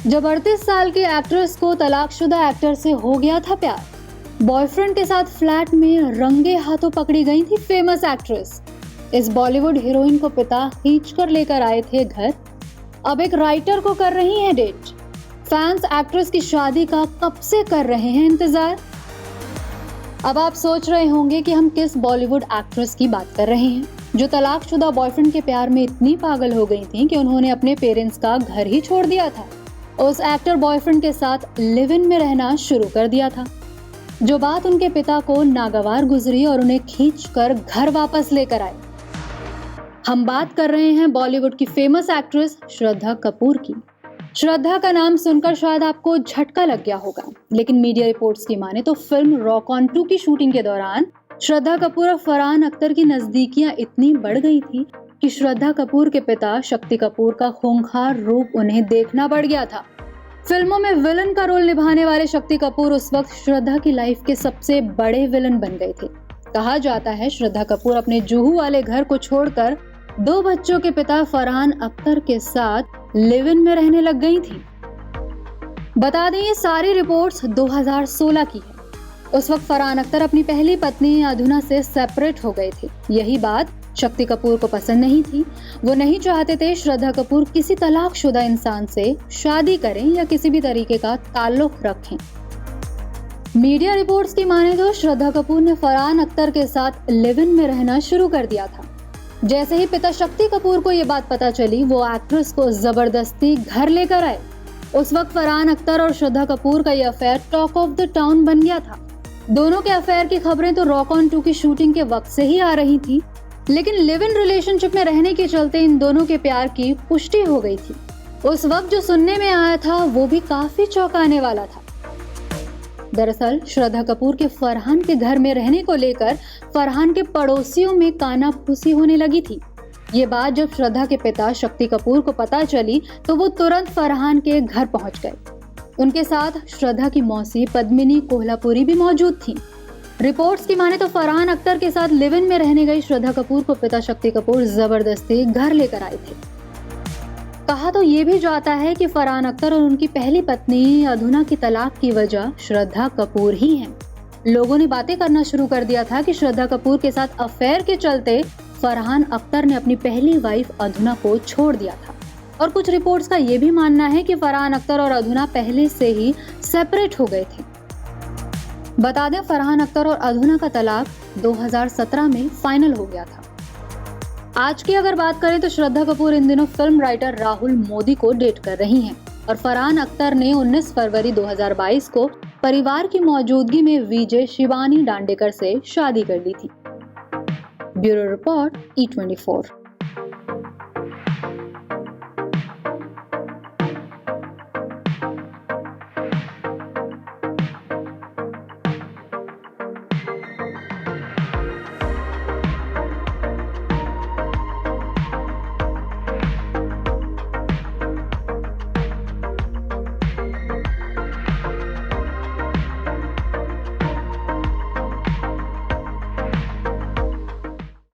जब 38 साल की एक्ट्रेस को तलाकशुदा एक्टर से हो गया था प्यार, बॉयफ्रेंड के साथ फ्लैट में रंगे हाथों पकड़ी गई थी फेमस एक्ट्रेस। इस बॉलीवुड हीरोइन को पिता खींच कर लेकर आए थे घर। अब एक राइटर को कर रही हैं डेट। फैंस एक्ट्रेस की शादी का कब से कर रहे हैं इंतजार। अब आप सोच रहे होंगे कि हम किस बॉलीवुड एक्ट्रेस की बात कर रहे हैं, जो तलाकशुदा बॉयफ्रेंड के प्यार में इतनी पागल हो गई थी कि उन्होंने अपने पेरेंट्स का घर ही छोड़ दिया था। उस एक्टर बॉयफ्रेंड के साथ लिव इन में रहना शुरू कर दिया था। जो बात उनके पिता को नागवार गुजरी और उन्हें खींचकर घर वापस लेकर आए। हम बात कर रहे हैं बॉलीवुड की फेमस एक्ट्रेस श्रद्धा कपूर की। श्रद्धा का नाम सुनकर शायद आपको झटका लग गया होगा, लेकिन मीडिया रिपोर्ट्स की माने तो फिल्म रॉक ऑन 2 की शूटिंग के दौरान श्रद्धा कपूर और फरहान अख्तर की नजदीकियां इतनी बढ़ गई थी कि श्रद्धा कपूर के पिता शक्ति कपूर का खूंखार रूप उन्हें देखना पड़ गया था। फिल्मों में विलन का रोल निभाने वाले शक्ति कपूर उस वक्त श्रद्धा की लाइफ के सबसे बड़े विलन बन गए थे। कहा जाता है श्रद्धा कपूर अपने जुहू वाले घर को छोड़कर 2 बच्चों के पिता फरहान अख्तर के साथ लिव इन में रहने लग गई थी। बता दें ये सारी रिपोर्ट्स 2016 की है। उस वक्त फरहान अख्तर अपनी पहली पत्नी अधुना से सेपरेट हो गए थे। यही बात शक्ति कपूर को पसंद नहीं थी। वो नहीं चाहते थे श्रद्धा कपूर किसी तलाकशुदा इंसान से शादी करें या किसी भी तरीके का ताल्लुक रखें। मीडिया रिपोर्ट्स की माने तो श्रद्धा कपूर ने फरहान अख्तर के साथ लिव इन में रहना शुरू कर दिया था। जैसे ही पिता शक्ति कपूर को ये बात पता चली, वो एक्ट्रेस को जबरदस्ती घर लेकर आए। उस वक्त फरहान अख्तर और श्रद्धा कपूर का ये affair talk of the town बन गया था। दोनों के अफेयर की खबरें तो रॉक ऑन 2 की शूटिंग के वक्त से ही आ रही थी, लेकिन लिव इन रिलेशनशिप में रहने के चलते इन दोनों के प्यार की पुष्टि हो गई थी। उस वक्त जो सुनने में आया था वो भी काफी चौंकाने वाला था। दरअसल श्रद्धा कपूर के फरहान के घर में रहने को लेकर फरहान के पड़ोसियों में कानाफूसी होने लगी थी। ये बात जब श्रद्धा के पिता शक्ति कपूर को पता चली तो वो तुरंत फरहान के घर पहुंच गए। उनके साथ श्रद्धा की मौसी पद्मिनी कोल्हापुरी भी मौजूद थी। रिपोर्ट्स की माने तो फरहान अख्तर के साथ लिव इन में रहने गई श्रद्धा कपूर को पिता शक्ति कपूर जबरदस्ती घर लेकर आए थे। कहा तो ये भी जाता है कि फरहान अख्तर और उनकी पहली पत्नी अधुना की तलाक की वजह श्रद्धा कपूर ही है। लोगों ने बातें करना शुरू कर दिया था कि श्रद्धा कपूर के साथ अफेयर के चलते फरहान अख्तर ने अपनी पहली वाइफ अधुना को छोड़ दिया था। और कुछ रिपोर्ट्स का ये भी मानना है कि फरहान अख्तर और अधुना पहले से ही सेपरेट हो गए थे। बता दें फरहान अख्तर और अधुना का तलाक 2017 में फाइनल हो गया था। आज की अगर बात करें तो श्रद्धा कपूर इन दिनों फिल्म राइटर राहुल मोदी को डेट कर रही हैं और फरहान अख्तर ने 19 फरवरी 2022 को परिवार की मौजूदगी में वीजे शिवानी डांडेकर से शादी कर ली थी। Bureau report E24।